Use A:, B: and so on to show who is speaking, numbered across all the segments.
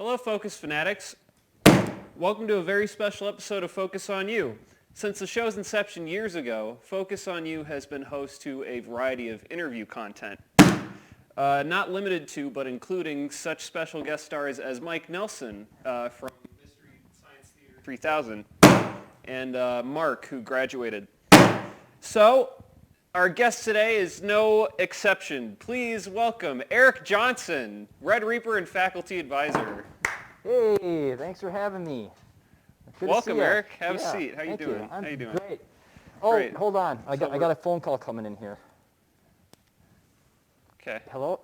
A: Hello, Focus fanatics. Welcome to a very special episode of Focus on You. Since the show's inception years ago, Focus on You has been host to a variety of interview content. Not limited to, but including such special guest stars as Mike Nelson from Mystery Science Theater 3000 and Mark, who graduated. So, our guest today is no exception. Please welcome Erik Johnson, Red Reaper and faculty advisor.
B: Hey, thanks for having me. Good
A: Welcome,
B: to see you.
A: Erik. Have a seat. How you doing?
B: I'm
A: How you doing?
B: Great. Oh,
A: Great.
B: hold on. I got a phone call coming in here.
A: Okay.
B: Hello?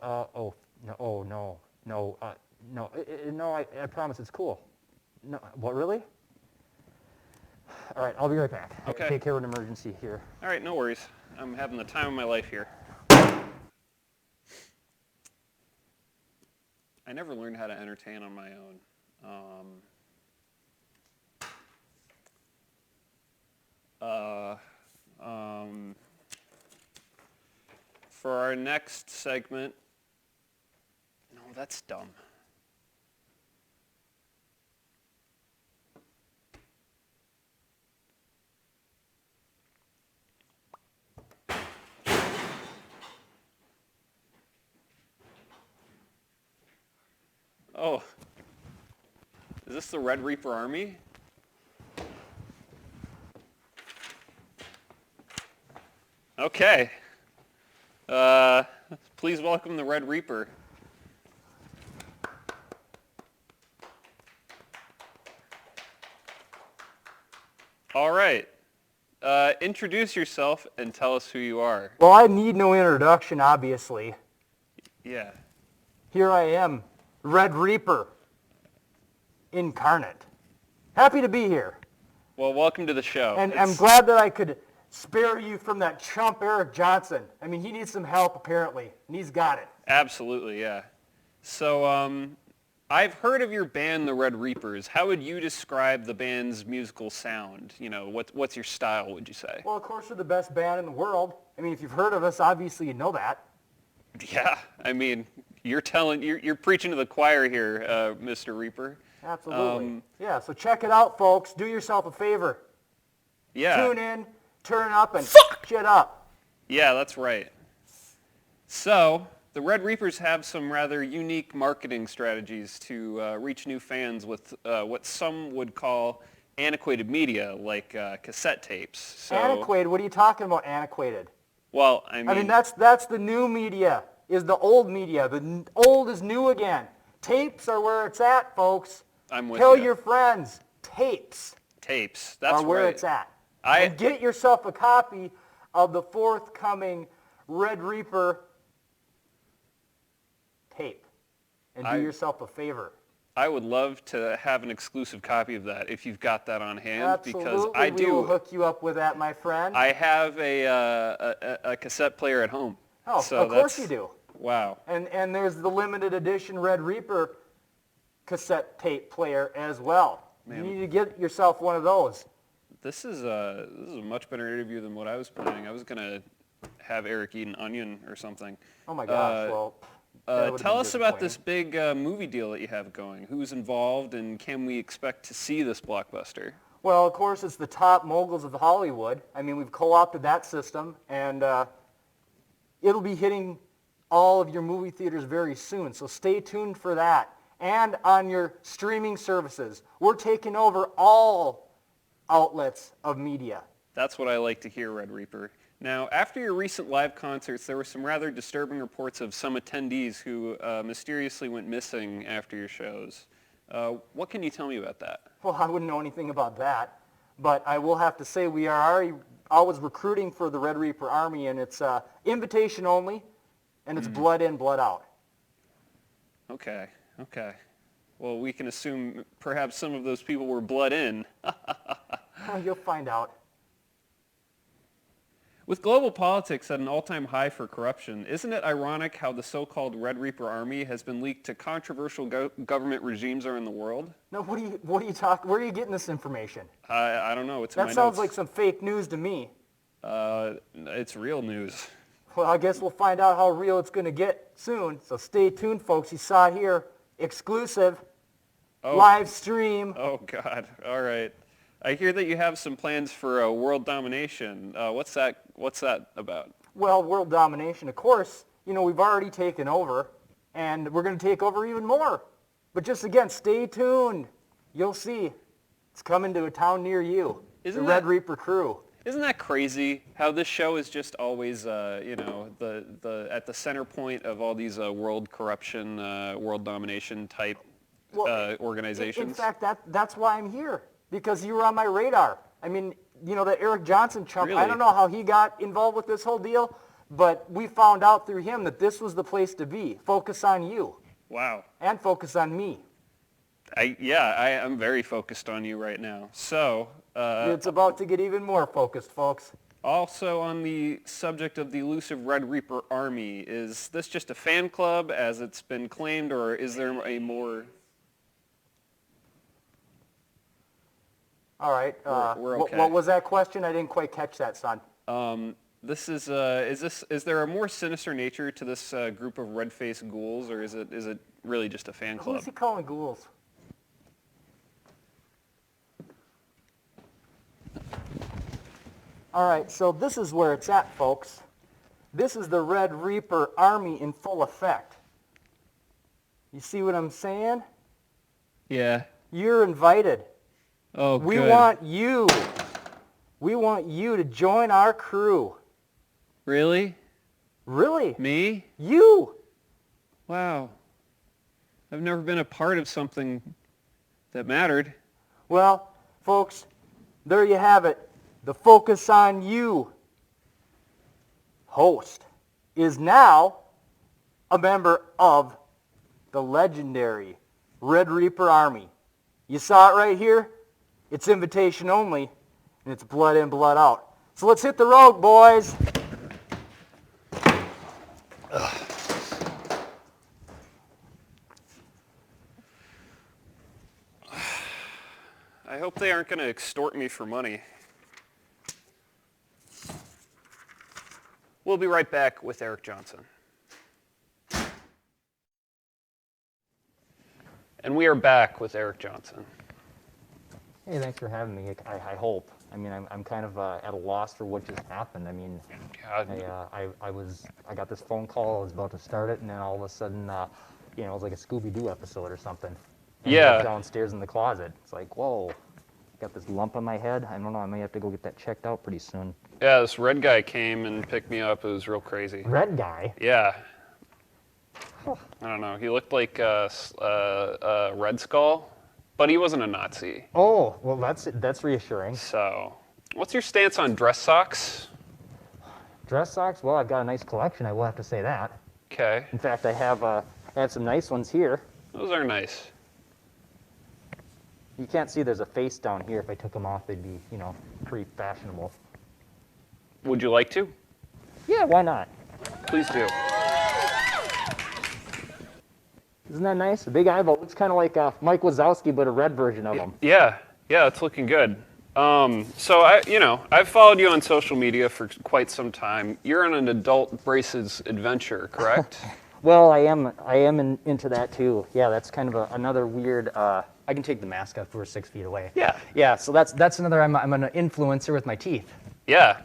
B: No. I promise it's cool. No, what, really? All right, I'll be right back.
A: Okay.
B: Take care of an emergency here.
A: All right, no worries. I'm having the time of my life here. I never learned how to entertain on my own. For our next segment, no, that's dumb. Oh, is this the Red Reaper Army? Okay. Please welcome the Red Reaper. All right. Introduce yourself and tell us who you are.
B: Well, I need no introduction, obviously.
A: Yeah.
B: Here I am, Red Reaper, incarnate. Happy to be here.
A: Well, welcome to the show.
B: And I'm glad that I could spare you from that chump Erik Johnson. I mean, he needs some help, apparently, and he's got it.
A: Absolutely, yeah. So, I've heard of your band, the Red Reapers. How would you describe the band's musical sound? You know, what's your style, would you say?
B: Well, of course, we're the best band in the world. I mean, if you've heard of us, obviously you know that.
A: Yeah, I mean, you're preaching to the choir here, Mr. Reaper.
B: Absolutely. Yeah, so check it out, folks. Do yourself a favor.
A: Yeah.
B: Tune in, turn up, and shit up.
A: Yeah, that's right. So, the Red Reapers have some rather unique marketing strategies to reach new fans with what some would call antiquated media, like cassette tapes. So,
B: Antiquated? What are you talking about, antiquated?
A: Well,
B: I mean, that's the new media, is the old media. The old is new again. Tapes are where it's at, folks.
A: I'm with
B: Tell
A: you.
B: your friends, tapes
A: That's
B: are where
A: right.
B: it's at. And get yourself a copy of the forthcoming Red Reaper tape. And do yourself a favor.
A: I would love to have an exclusive copy of that if you've got that on hand.
B: Absolutely,
A: because I do.
B: We will hook you up with that, my friend.
A: I have a cassette player at home.
B: Oh,
A: so
B: of course you do.
A: Wow.
B: And there's the limited edition Red Reaper cassette tape player as well.
A: Man.
B: You need to get yourself one of those.
A: This is a much better interview than what I was planning. I was gonna have Erik eat an onion or something.
B: Oh my gosh!
A: Tell us about this big movie deal that you have going. Who's involved, and can we expect to see this blockbuster?
B: Well, of course, it's the top moguls of Hollywood. I mean, we've co-opted that system, and it'll be hitting all of your movie theaters very soon. So stay tuned for that. And on your streaming services, we're taking over all outlets of media.
A: That's what I like to hear, Red Reaper. Now, after your recent live concerts, there were some rather disturbing reports of some attendees who mysteriously went missing after your shows. What can you tell me about that?
B: Well, I wouldn't know anything about that, but I will have to say we are already always recruiting for the Red Reaper Army, and it's invitation only, and it's blood in, blood out.
A: Okay. Well, we can assume perhaps some of those people were blood in.
B: Well, you'll find out.
A: With global politics at an all-time high for corruption, isn't it ironic how the so-called Red Reaper Army has been leaked to controversial government regimes around the world?
B: No, what are you talking? Where are you getting this information?
A: I don't know. It's in my
B: That sounds
A: notes.
B: like some fake news to me.
A: It's real news.
B: Well, I guess we'll find out how real it's going to get soon. So stay tuned, folks. You saw here, exclusive. live stream.
A: Oh, God. All right. I hear that you have some plans for world domination. What's that about?
B: Well, world domination, of course, we've already taken over, and we're going to take over even more. But just again, stay tuned. You'll see. It's coming to a town near you. The Red Reaper crew.
A: Isn't that crazy how this show is just always, at the center point of all these world corruption, world domination type organizations?
B: In fact, that's why I'm here, because you were on my radar. I mean, that Erik Johnson chump,
A: Really?
B: I don't know how he got involved with this whole deal, but we found out through him that this was the place to be. Focus on you.
A: Wow.
B: And focus on me.
A: I'm very focused on you right now. So,
B: it's about to get even more focused, folks.
A: also on the subject of the elusive Red Reaper Army, is this just a fan club as it's been claimed, or is there a more...
B: All right.
A: We're okay.
B: What was that question? I didn't quite catch that, son.
A: Is there a more sinister nature to this group of red-faced ghouls, or is it really just a fan
B: Who
A: club?
B: is he calling ghouls? All right, so this is where it's at, folks. This is the Red Reaper Army in full effect. You see what I'm saying?
A: Yeah.
B: You're invited.
A: Oh,
B: We
A: good.
B: want you. We want you to join our crew.
A: Really?
B: Really?
A: Me?
B: You.
A: Wow. I've never been a part of something that mattered.
B: Well, folks, there you have it. The Focus on You host is now a member of the legendary Red Reaper Army. You saw it right here? It's invitation only, and it's blood in, blood out. So let's hit the road, boys.
A: I hope they aren't going to extort me for money. We'll be right back with Erik Johnson. And we are back with Erik Johnson.
B: Hey, thanks for having me. I hope. I mean, I'm kind of at a loss for what just happened. I mean,
A: God.
B: I got this phone call. I was about to start it, and then all of a sudden, it was like a Scooby-Doo episode or something. And I
A: Yeah.
B: was downstairs in the closet. It's like, whoa, got this lump on my head. I don't know. I may have to go get that checked out pretty soon.
A: Yeah, this red guy came and picked me up. It was real crazy.
B: Red guy?
A: Yeah. I don't know. He looked like a Red Skull, but he wasn't a Nazi.
B: Oh, well, that's reassuring.
A: So, what's your stance on dress socks?
B: Dress socks? Well, I've got a nice collection. I will have to say that.
A: Okay.
B: In fact, I have some nice ones here.
A: Those are nice.
B: You can't see there's a face down here. If I took them off, they'd be, pretty fashionable.
A: Would you like to?
B: Yeah, why not?
A: Please do.
B: Isn't that nice? A big eyeball. Looks kind of like Mike Wazowski, but a red version of him.
A: Yeah, it's looking good. So I've followed you on social media for quite some time. You're on an adult braces adventure, correct?
B: Well, I am into that too. Yeah, that's kind of another weird. I can take the mask off. We're 6 feet away.
A: Yeah.
B: Yeah. So that's another. I'm an influencer with my teeth.
A: Yeah.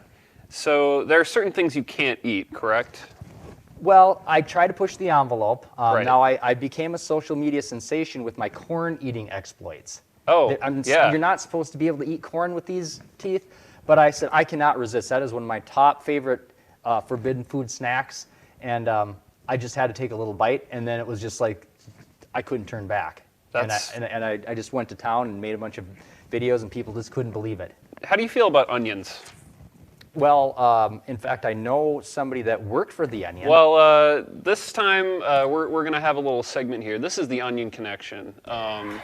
A: So there are certain things you can't eat, correct?
B: Well, I try to push the envelope.
A: Right.
B: Now I became a social media sensation with my corn eating exploits.
A: Oh, yeah.
B: You're not supposed to be able to eat corn with these teeth, but I said I cannot resist. That is one of my top favorite forbidden food snacks, and I just had to take a little bite, and then it was just like I couldn't turn back. And I just went to town and made a bunch of videos, and people just couldn't believe it.
A: How do you feel about onions?
B: Well, in fact, I know somebody that worked for The Onion.
A: Well, this time we're going to have a little segment here. This is the Onion Connection. I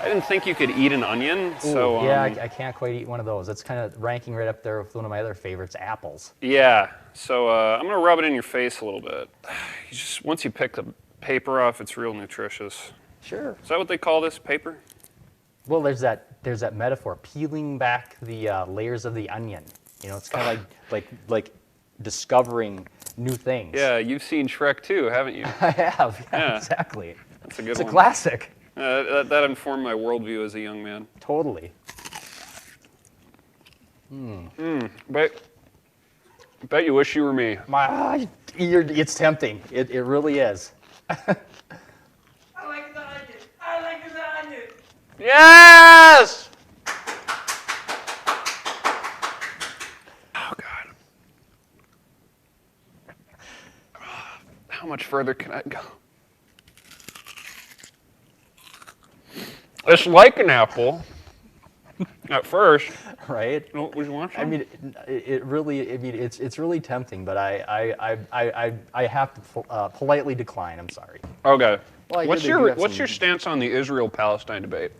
A: didn't think you could eat an onion.
B: Ooh,
A: so
B: yeah, I can't quite eat one of those. It's kind of ranking right up there with one of my other favorites, apples.
A: Yeah. So I'm going to rub it in your face a little bit. Once you pick the paper off, it's real nutritious.
B: Sure.
A: Is that what they call this, paper?
B: Well, there's that metaphor, peeling back the layers of the onion. It's kind of like discovering new things.
A: Yeah, you've seen Shrek too, haven't you?
B: I have. Yeah, exactly.
A: That's a good
B: It's a
A: one.
B: classic.
A: That informed my worldview as a young man.
B: Totally.
A: Bet you wish you were me.
B: It's tempting. It really is.
C: I like lasagna. I like lasagna.
A: Yes! Oh, God. How much further can I go? It's like an apple at first.
B: Right?
A: Would you want some?
B: I mean, it really. I mean, it's really tempting, but I have to politely decline. I'm sorry.
A: Okay.
B: Well, I
A: what's
B: hear they do
A: your
B: have
A: what's
B: some-
A: your stance on the Israel-Palestine debate?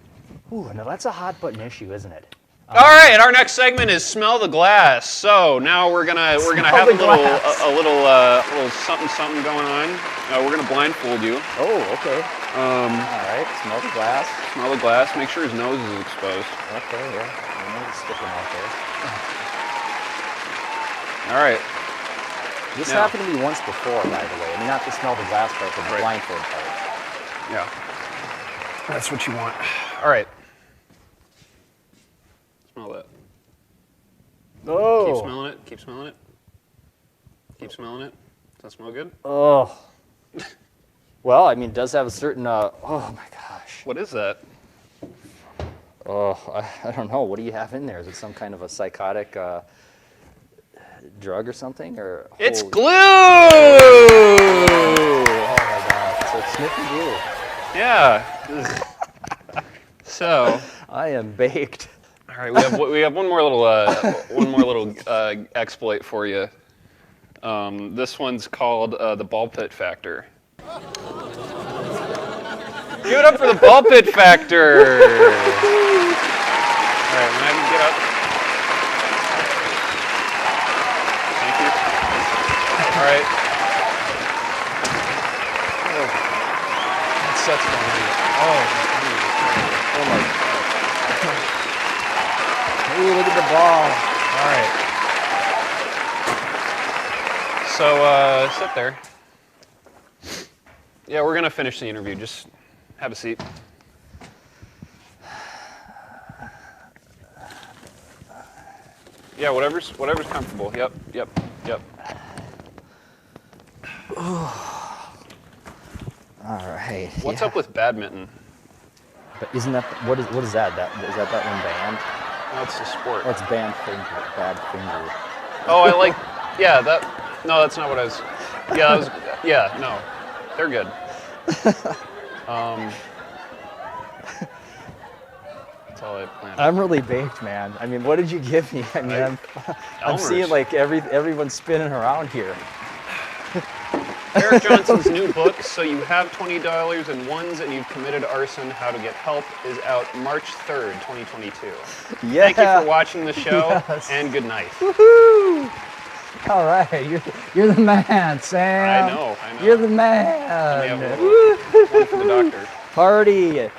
B: Ooh, now that's a hot button issue, isn't it?
A: All right, our next segment is smell the glass. So now we're gonna have
B: the glass.
A: a little something going on. We're gonna blindfold you.
B: Oh, okay. All right. Smell the glass.
A: Smell the glass. Make sure his nose is exposed.
B: Okay, yeah. My nose is sticking out there.
A: All right.
B: This
A: Now-
B: happened to me once before, by the way. I mean, not the smell the glass part, but the
A: Right.
B: blindfold part.
A: Yeah. That's what you want. All right. Smell that.
B: Oh.
A: Keep smelling it. Keep smelling it. Keep smelling it. Does that smell good?
B: Oh. Well, I mean, it does have a certain. Oh my gosh.
A: What is that?
B: Oh, I don't know. What do you have in there? Is it some kind of a psychotic drug or something? Or
A: It's
B: holy-
A: glue!
B: Oh my gosh! So it's sniffy glue.
A: Yeah. So,
B: I am baked.
A: all right, we have one more little exploit for you. This one's called the ball pit factor. Give it up for the ball pit factor. All right, when I can get up. Thank you. All right. That sets my mind. Oh my God.
B: Ooh, look at the ball.
A: All right. So sit there. Yeah, we're gonna finish the interview. Just have a seat. Yeah, whatever's comfortable. Yep.
B: All right.
A: What's
B: yeah.
A: up with badminton?
B: But isn't that what is that? Is that one band?
A: No, it's a sport.
B: Oh, it's band finger. Bad finger.
A: Oh, I like. Yeah, that. No, that's not what I was. Yeah, that was. Yeah, no, they're good. That's all I planned.
B: I'm really baked, man. I mean, what did you give me? I mean, I'm seeing
A: Elmer's.
B: like everyone's spinning around here.
A: Erik Johnson's new book, So You Have $20 in Ones and You've Committed Arson, How to Get Help, is out March 3rd, 2022.
B: Yeah.
A: Thank you for watching the show,
B: Yes.
A: and good night.
B: Woohoo! All right, you're the man, Sam.
A: I know.
B: You're the
A: We
B: man.
A: have a little one for the doctor.
B: Party.